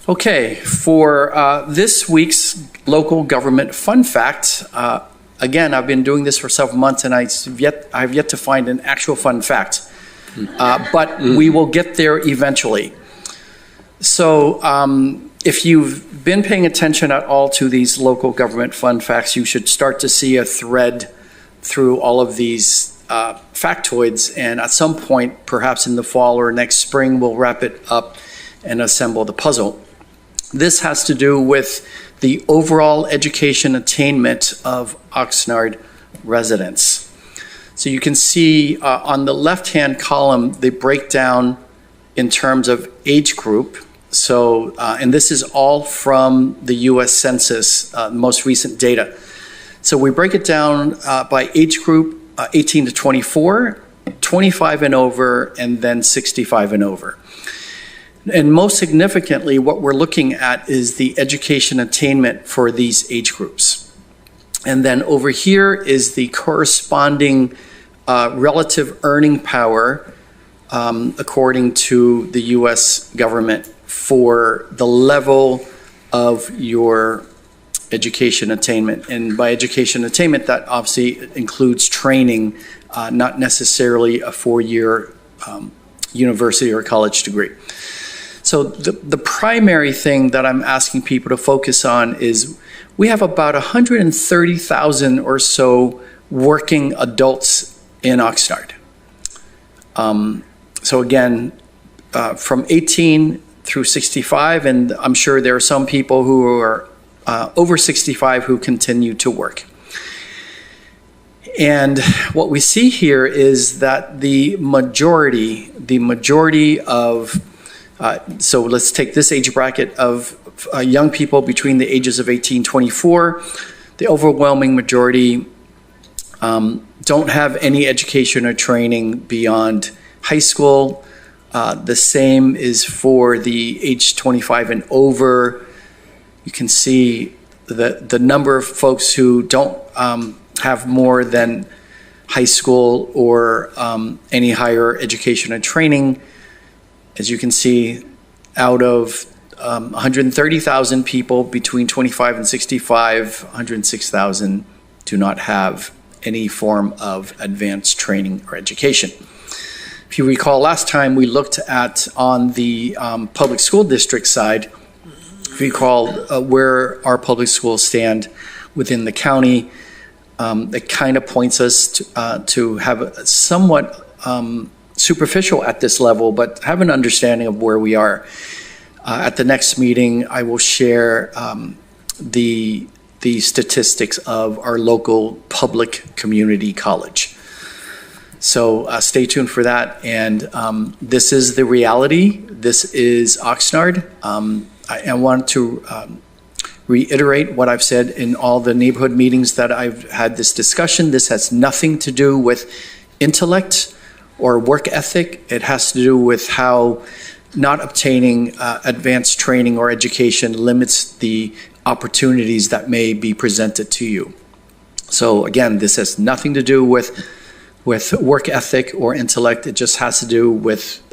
Okay, for this week's local government fun fact, again, I've been doing this for several months and I've yet to find an actual fun fact, but we will get there eventually. So if you've been paying attention at all to these local government fun facts, you should start to see a thread through all of these factoids, and at some point, perhaps in the fall or next spring, we'll wrap it up and assemble the puzzle. This has to do with the overall education attainment of Oxnard residents. So you can see on the left-hand column, the breakdown in terms of age group. So, and this is all from the US Census, most recent data. So we break it down by age group, 18 to 24, 25 and over, and then 65 and over. And most significantly, what we're looking at is the education attainment for these age groups. And then over here is the corresponding relative earning power according to the US government for the level of your education attainment. And by education attainment, that obviously includes training, not necessarily a four-year university or college degree. So the primary thing that I'm asking people to focus on is we have about 130,000 or so working adults in Oxnard. So again, from 18 through 65, and I'm sure there are some people who are over 65 who continue to work. And what we see here is that the majority of so let's take this age bracket of young people between the ages of 18 and 24. The overwhelming majority don't have any education or training beyond high school. The same is for the age 25 and over. You can see the number of folks who don't have more than high school or any higher education or training. As you can see, out of 130,000 people between 25 and 65, 106,000 do not have any form of advanced training or education. If you recall, last time we looked at on the public school district side, if you recall where our public schools stand within the county, it kind of points us to have a somewhat superficial at this level, but have an understanding of where we are. At the next meeting, I will share the statistics of our local public community college. So stay tuned for that. And this is the reality. This is Oxnard. I want to reiterate what I've said in all the neighborhood meetings that I've had this discussion. This has nothing to do with intellect or work ethic. It has to do with how not obtaining advanced training or education limits the opportunities that may be presented to you. So again, this has nothing to do with work ethic or intellect. It just has to do with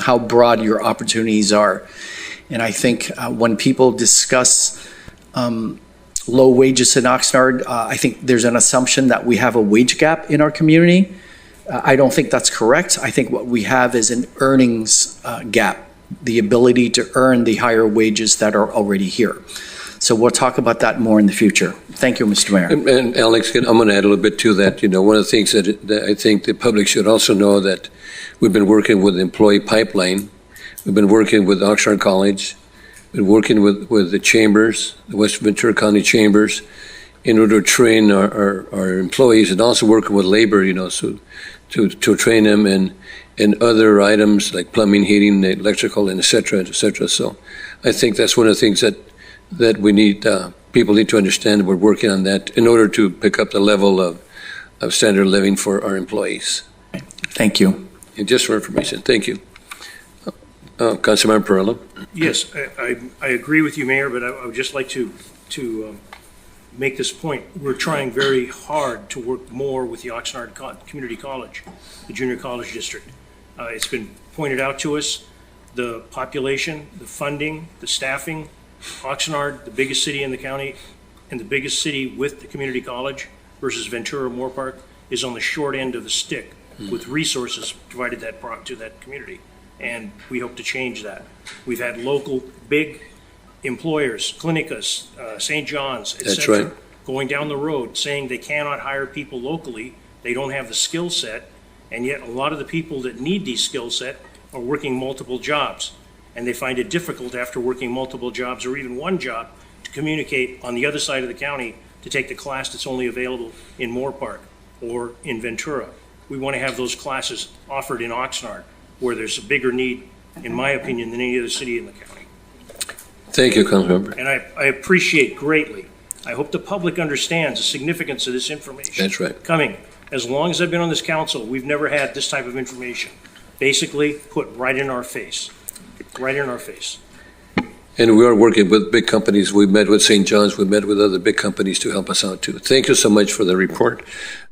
how broad your opportunities are. And I think when people discuss low wages in Oxnard, I think there's an assumption that we have a wage gap in our community. I don't think that's correct. I think what we have is an earnings gap, the ability to earn the higher wages that are already here. So we'll talk about that more in the future. Thank you, Mr. Mayor. And Alex, I'm going to add a little bit to that. You know, one of the things that I think the public should also know that we've been working with the employee pipeline. We've been working with Oxnard College, been working with the chambers, the West Ventura County chambers, in order to train our employees, and also working with labor, you know, so to train them in other items like plumbing, heating, electrical, and et cetera, et cetera. So I think that's one of the things that we need, people need to understand. We're working on that in order to pick up the level of standard of living for our employees. Thank you. And just for information, thank you. Councilmember Perillo. Yes, I agree with you, Mayor, but I would just like to make this point. We're trying very hard to work more with the Oxnard Community College, the junior college district. It's been pointed out to us the population, the funding, the staffing. Oxnard, the biggest city in the county and the biggest city with the community college versus Ventura Moore Park, is on the short end of the stick with resources provided to that community. And we hope to change that. We've had local big employers, Clinicus, St. John's, et That's cetera, right. going down the road saying they cannot hire people locally. They don't have the skill set. And yet a lot of the people that need these skill set are working multiple jobs. And they find it difficult after working multiple jobs or even one job to communicate on the other side of the county to take the class that's only available in Moore Park or in Ventura. We want to have those classes offered in Oxnard, where there's a bigger need, in my opinion, than any other city in the county. Thank you, Councilmember. And I appreciate greatly, I hope the public understands the significance of this information. That's right. Coming. As long as I've been on this council, we've never had this type of information basically put right in our face. Right in our face. And we are working with big companies. We met with St. John's. We met with other big companies to help us out too. Thank you so much for the report.